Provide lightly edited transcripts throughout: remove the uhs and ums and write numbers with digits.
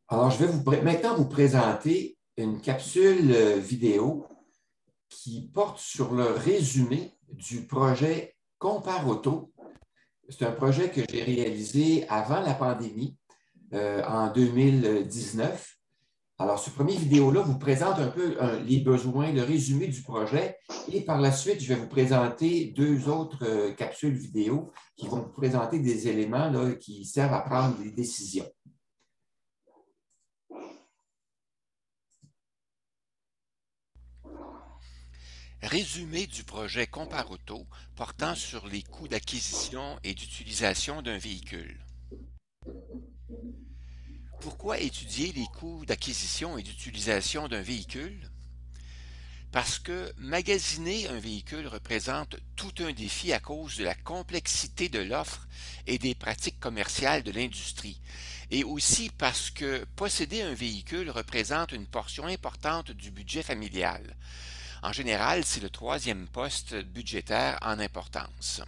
Alors, je vais maintenant vous présenter une capsule vidéo qui porte sur le résumé du projet Compare Auto. C'est un projet que j'ai réalisé avant la pandémie, en 2019. Alors, ce premier vidéo-là vous présente un peu les besoins, le résumé du projet. Et par la suite, je vais vous présenter deux autres capsules vidéo qui vont vous présenter des éléments là, qui servent à prendre des décisions. Résumé du projet Comparoto portant sur les coûts d'acquisition et d'utilisation d'un véhicule. Pourquoi étudier les coûts d'acquisition et d'utilisation d'un véhicule? Parce que magasiner un véhicule représente tout un défi à cause de la complexité de l'offre et des pratiques commerciales de l'industrie, et aussi parce que posséder un véhicule représente une portion importante du budget familial. En général, c'est le troisième poste budgétaire en importance.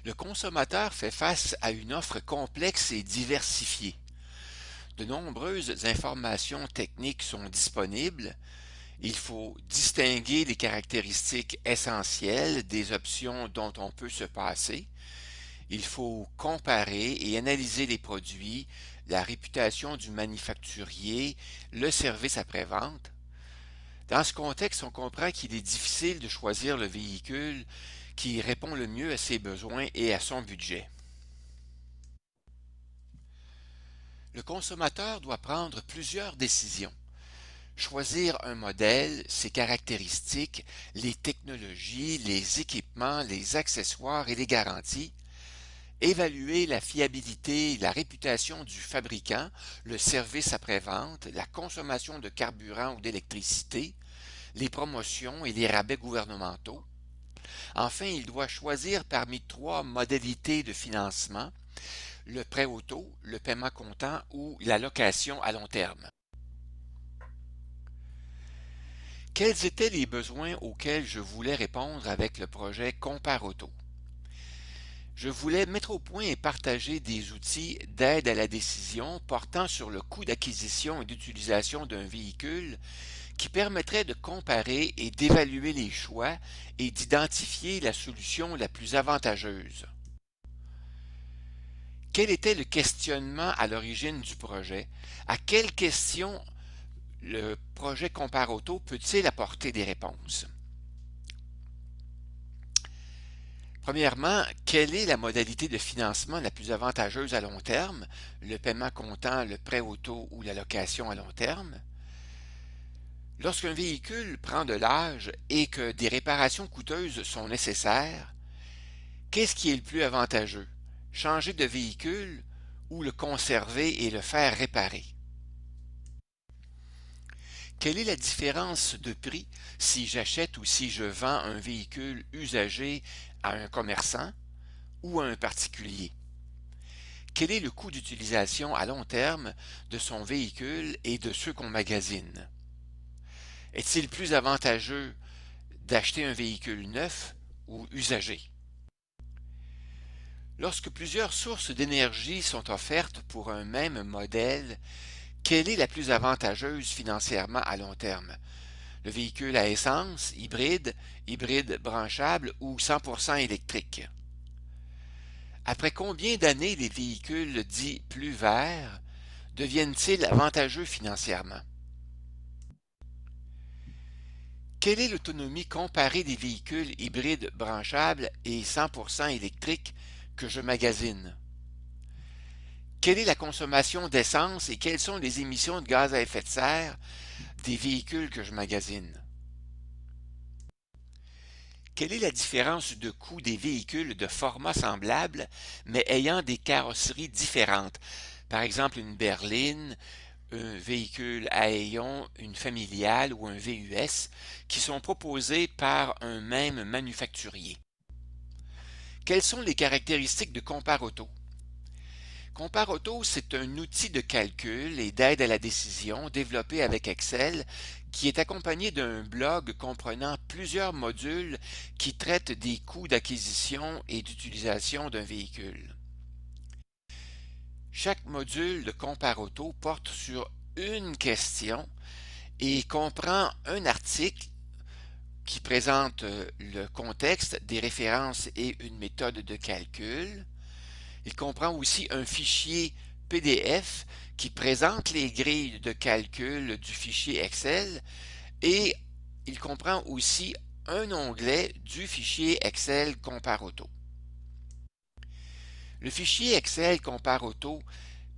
Le consommateur fait face à une offre complexe et diversifiée. De nombreuses informations techniques sont disponibles. Il faut distinguer les caractéristiques essentielles des options dont on peut se passer. Il faut comparer et analyser les produits, la réputation du manufacturier, le service après-vente. Dans ce contexte, on comprend qu'il est difficile de choisir le véhicule qui répond le mieux à ses besoins et à son budget. Le consommateur doit prendre plusieurs décisions. Choisir un modèle, ses caractéristiques, les technologies, les équipements, les accessoires et les garanties. Évaluer la fiabilité et la réputation du fabricant, le service après-vente, la consommation de carburant ou d'électricité, les promotions et les rabais gouvernementaux. Enfin, il doit choisir parmi trois modalités de financement: le prêt auto, le paiement comptant ou la location à long terme. Quels étaient les besoins auxquels je voulais répondre avec le projet Compare Auto? Je voulais mettre au point et partager des outils d'aide à la décision portant sur le coût d'acquisition et d'utilisation d'un véhicule qui permettraient de comparer et d'évaluer les choix et d'identifier la solution la plus avantageuse. Quel était le questionnement à l'origine du projet? À quelles questions le projet Compare Auto peut-il apporter des réponses? Premièrement, quelle est la modalité de financement la plus avantageuse à long terme? Le paiement comptant, le prêt auto ou la location à long terme? Lorsqu'un véhicule prend de l'âge et que des réparations coûteuses sont nécessaires, qu'est-ce qui est le plus avantageux? Changer de véhicule ou le conserver et le faire réparer? Quelle est la différence de prix si j'achète ou si je vends un véhicule usagé à un commerçant ou à un particulier? Quel est le coût d'utilisation à long terme de son véhicule et de ceux qu'on magasine? Est-il plus avantageux d'acheter un véhicule neuf ou usagé? Lorsque plusieurs sources d'énergie sont offertes pour un même modèle, quelle est la plus avantageuse financièrement à long terme? Le véhicule à essence, hybride, hybride branchable ou 100% électrique? Après combien d'années les véhicules dits plus verts deviennent-ils avantageux financièrement? Quelle est l'autonomie comparée des véhicules hybrides branchables et 100% électriques que je magasine? Quelle est la consommation d'essence et quelles sont les émissions de gaz à effet de serre des véhicules que je magasine? Quelle est la différence de coût des véhicules de format semblable mais ayant des carrosseries différentes? Par exemple, une berline, un véhicule à Aeon, une familiale ou un VUS qui sont proposés par un même manufacturier. Quelles sont les caractéristiques de Compare Auto? Compare Auto, c'est un outil de calcul et d'aide à la décision développé avec Excel qui est accompagné d'un blog comprenant plusieurs modules qui traitent des coûts d'acquisition et d'utilisation d'un véhicule. Chaque module de CompareAuto porte sur une question et comprend un article qui présente le contexte, des références et une méthode de calcul. Il comprend aussi un fichier PDF qui présente les grilles de calcul du fichier Excel et il comprend aussi un onglet du fichier Excel CompareAuto. Le fichier Excel CompareAuto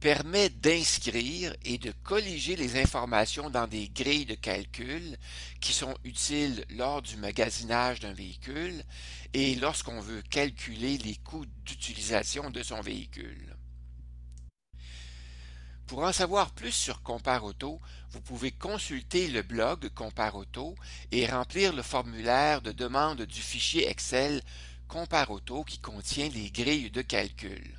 permet d'inscrire et de colliger les informations dans des grilles de calcul qui sont utiles lors du magasinage d'un véhicule et lorsqu'on veut calculer les coûts d'utilisation de son véhicule. Pour en savoir plus sur CompareAuto, vous pouvez consulter le blog CompareAuto et remplir le formulaire de demande du fichier Excel CompareAuto qui contient les grilles de calcul.